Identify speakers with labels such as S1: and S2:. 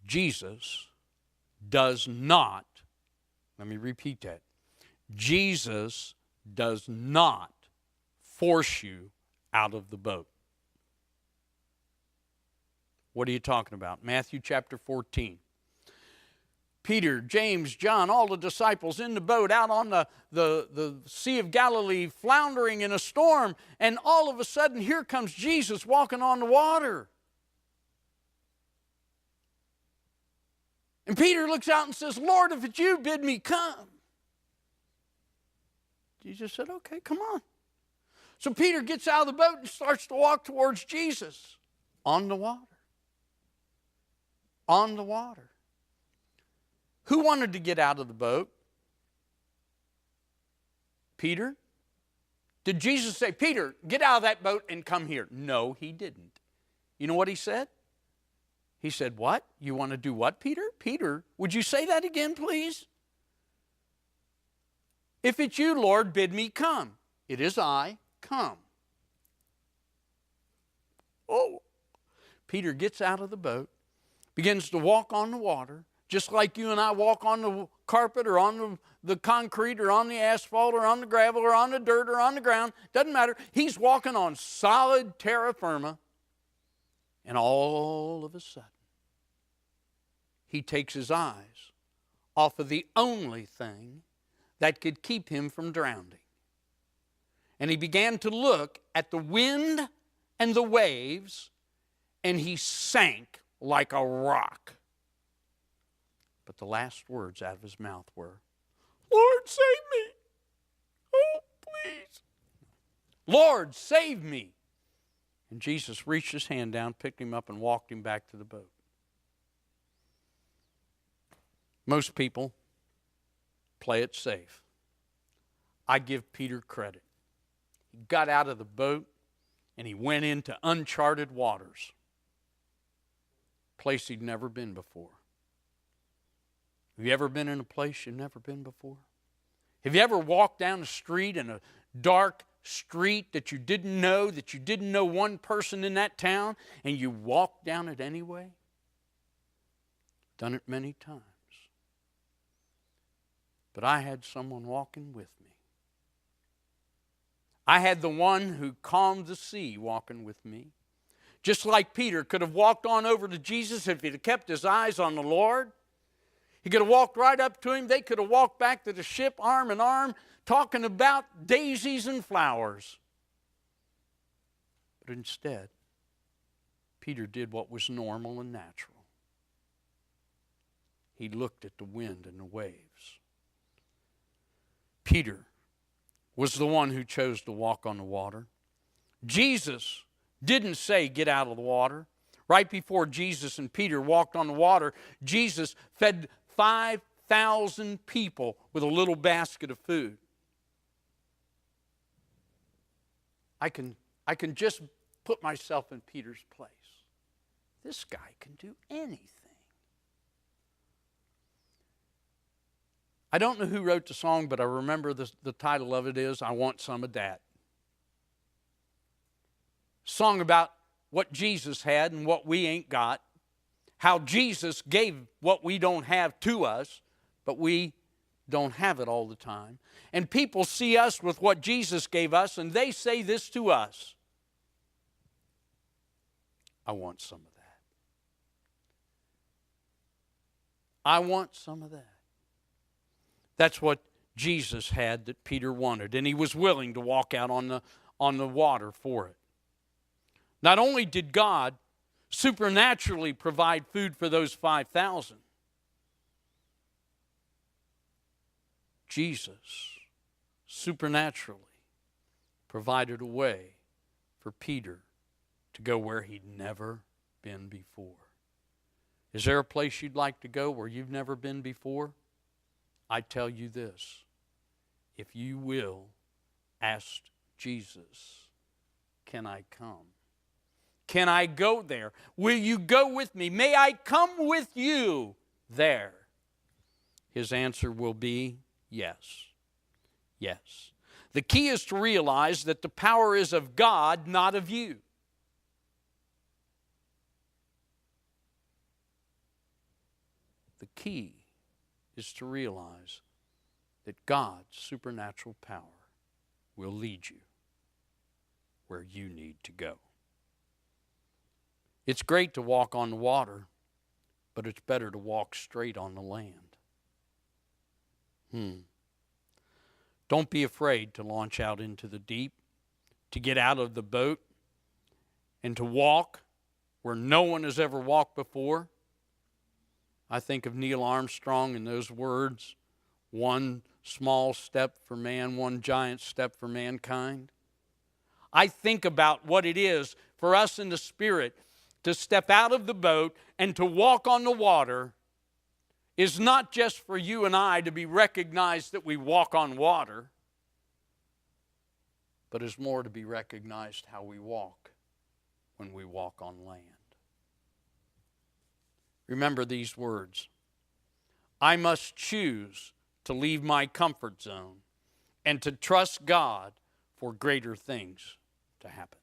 S1: Jesus does not, let me repeat that, Jesus does not force you out of the boat. What are you talking about? Matthew chapter 14. Peter, James, John, all the disciples in the boat out on the Sea of Galilee, floundering in a storm, and all of a sudden here comes Jesus walking on the water. And Peter looks out and says, Lord, if it's you, bid me come. Jesus said, okay, come on. So Peter gets out of the boat and starts to walk towards Jesus on the water. On the water. Who wanted to get out of the boat? Peter? Did Jesus say, Peter, get out of that boat and come here? No, he didn't. You know what he said? He said, what? You want to do what, Peter? Peter, would you say that again, please? If it's you, Lord, bid me come. It is I, come. Oh. Peter gets out of the boat, begins to walk on the water, just like you and I walk on the carpet or on the concrete or on the asphalt or on the gravel or on the dirt or on the ground. Doesn't matter. He's walking on solid terra firma. And all of a sudden, he takes his eyes off of the only thing that could keep him from drowning. And he began to look at the wind and the waves, and he sank like a rock. But the last words out of his mouth were, Lord, save me. Oh, please. Lord, save me. And Jesus reached his hand down, picked him up, and walked him back to the boat. Most people play it safe. I give Peter credit. He got out of the boat and he went into uncharted waters, a place he'd never been before. Have you ever been in a place you've never been before? Have you ever walked down the street in a dark street that you didn't know one person in that town, and you walked down it anyway? Done it many times. But I had someone walking with me. I had the one who calmed the sea walking with me. Just like Peter could have walked on over to Jesus if he'd have kept his eyes on the Lord. He could have walked right up to him. They could have walked back to the ship arm in arm, talking about daisies and flowers. But instead, Peter did what was normal and natural. He looked at the wind and the waves. Peter was the one who chose to walk on the water. Jesus didn't say, get out of the water. Right before Jesus and Peter walked on the water, Jesus fed 5,000 people with a little basket of food. I can just put myself in Peter's place. This guy can do anything. I don't know who wrote the song, but I remember the title of it is, I Want Some of That. Song about what Jesus had and what we ain't got. How Jesus gave what we don't have to us, but we don't have it all the time. And people see us with what Jesus gave us, and they say this to us. I want some of that. I want some of that. That's what Jesus had that Peter wanted, and he was willing to walk out on the water for it. Not only did God supernaturally provide food for those 5,000, Jesus supernaturally provided a way for Peter to go where he'd never been before. Is there a place you'd like to go where you've never been before? I tell you this, if you will ask Jesus, can I come? Can I go there? Will you go with me? May I come with you there? His answer will be yes. Yes. The key is to realize that the power is of God, not of you. The key is to realize that God's supernatural power will lead you where you need to go. It's great to walk on the water, but it's better to walk straight on the land. Don't be afraid to launch out into the deep, to get out of the boat, and to walk where no one has ever walked before. I think of Neil Armstrong and those words, one small step for man, one giant step for mankind. I think about what it is for us in the Spirit to step out of the boat and to walk on the water is not just for you and I to be recognized that we walk on water, but is more to be recognized how we walk when we walk on land. Remember these words. I must choose to leave my comfort zone and to trust God for greater things to happen.